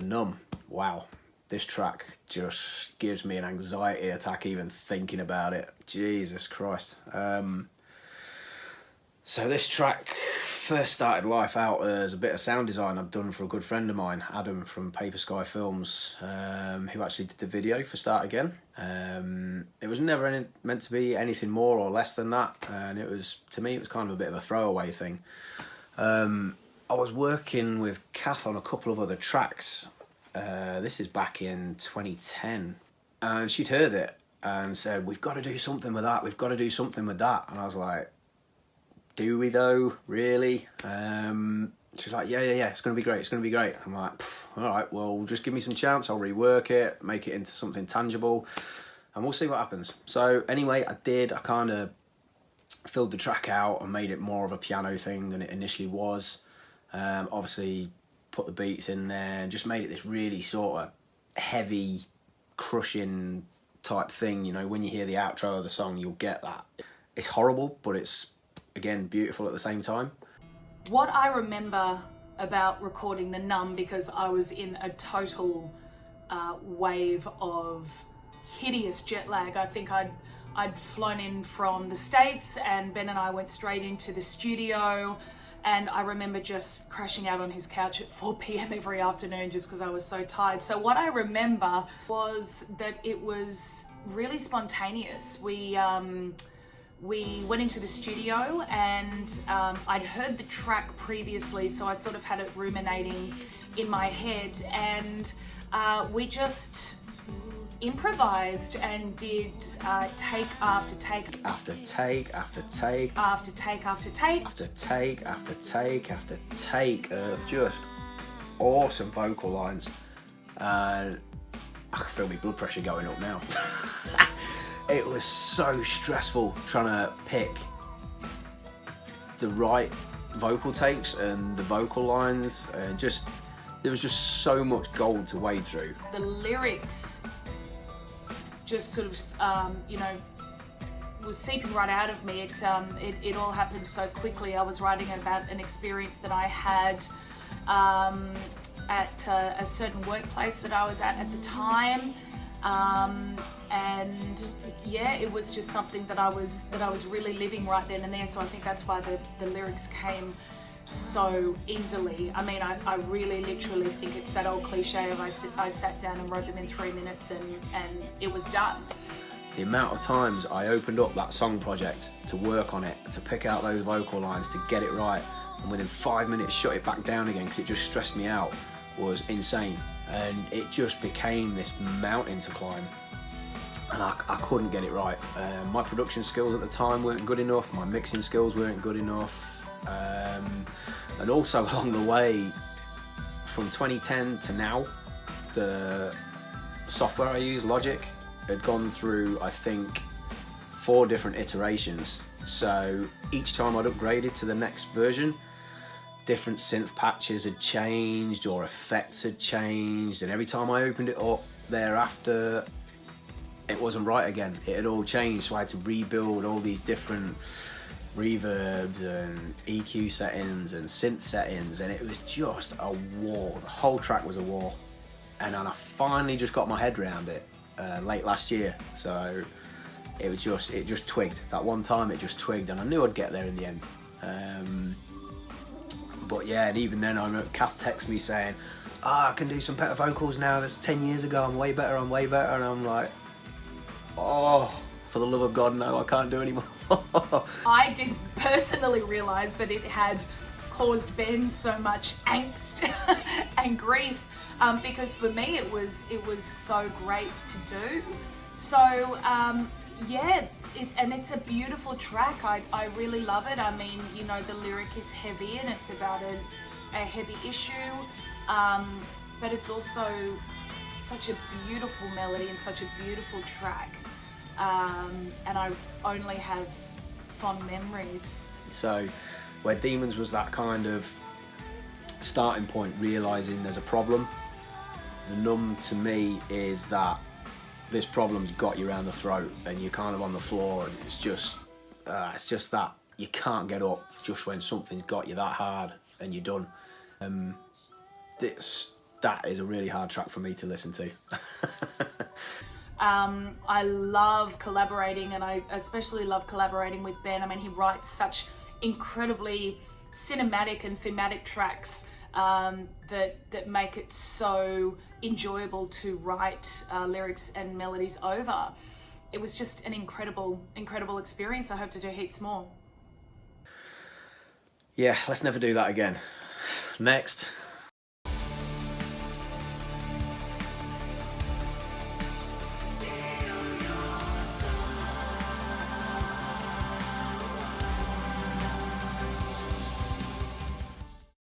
Numb. Wow, this track just gives me an anxiety attack even thinking about it. Jesus Christ. So this track first started life out as a bit of sound design I'd done for a good friend of mine, Adam from Paper Sky Films, who actually did the video for Start Again. It was never meant to be anything more or less than that, and it was, to me, it was kind of a bit of a throwaway thing. I was working with Kath on a couple of other tracks. This is back in 2010, and she'd heard it and said, "We've got to do something with that, we've got to do something with that." And I was like, do we though, really? She's like, yeah, it's going to be great, it's going to be great. I'm like, all right, well, just give me some chance, I'll rework it, make it into something tangible, and we'll see what happens. So anyway, I did. I kind of filled the track out and made it more of a piano thing than it initially was. Obviously put the beats in there and just made it this really sort of heavy, crushing type thing. You know, when you hear the outro of the song, you'll get that. It's horrible, but it's, again, beautiful at the same time. What I remember about recording the Numb, because I was in a total wave of hideous jet lag. I think I'd flown in from the States, and Ben and I went straight into the studio, and I remember just crashing out on his couch at 4 p.m. every afternoon just because I was so tired. So what I remember was that it was really spontaneous. We went into the studio, and I'd heard the track previously, so I sort of had it ruminating in my head, and we just improvised and did take after take after take after take after take after take after take after take after take of just awesome vocal lines. I can feel my blood pressure going up now. It was so stressful trying to pick the right vocal takes and the vocal lines, and just there was just so much gold to wade through. The lyrics just sort of, was seeping right out of me. It all happened so quickly. I was writing about an experience that I had at a certain workplace that I was at the time. And yeah, it was just something that I was really living right then and there. So I think that's why the lyrics came so easily. I mean, I really literally think it's that old cliche of I sat down and wrote them in 3 minutes and it was done. The amount of times I opened up that song project to work on it, to pick out those vocal lines, to get it right, and within 5 minutes shut it back down again because it just stressed me out, was insane. And it just became this mountain to climb, and I couldn't get it right. My production skills at the time weren't good enough, my mixing skills weren't good enough, and also along the way, from 2010 to now, the software I use, Logic, had gone through, I think, 4 different iterations. So each time I'd upgraded to the next version, different synth patches had changed or effects had changed, and every time I opened it up thereafter, it wasn't right again. It had all changed, so I had to rebuild all these different reverbs and EQ settings and synth settings, and it was just a war. The whole track was a war, and then I finally just got my head around it late last year. So it just twigged. That one time it just twigged, and I knew I'd get there in the end. But yeah, and even then I remember Kath texted me saying, I can do some better vocals now, that's 10 years ago, I'm way better, and I'm like, oh, for the love of God, no, I can't do anymore. I didn't personally realise that it had caused Ben so much angst and grief, because for me it was so great to do. So yeah, and it's a beautiful track. I really love it. I mean, you know, the lyric is heavy and it's about a heavy issue, but it's also such a beautiful melody and such a beautiful track, and I only have fond memories. So where Demons was that kind of starting point, realising there's a problem, the Numb to me is that this problem's got you around the throat and you're kind of on the floor, and it's just that you can't get up just when something's got you that hard and you're done. that is a really hard track for me to listen to. I love collaborating, and I especially love collaborating with Ben. I mean, he writes such incredibly cinematic and thematic tracks that make it so enjoyable to write lyrics and melodies over. It was just an incredible experience. I hope to do heaps more. Yeah, let's never do that again. Next.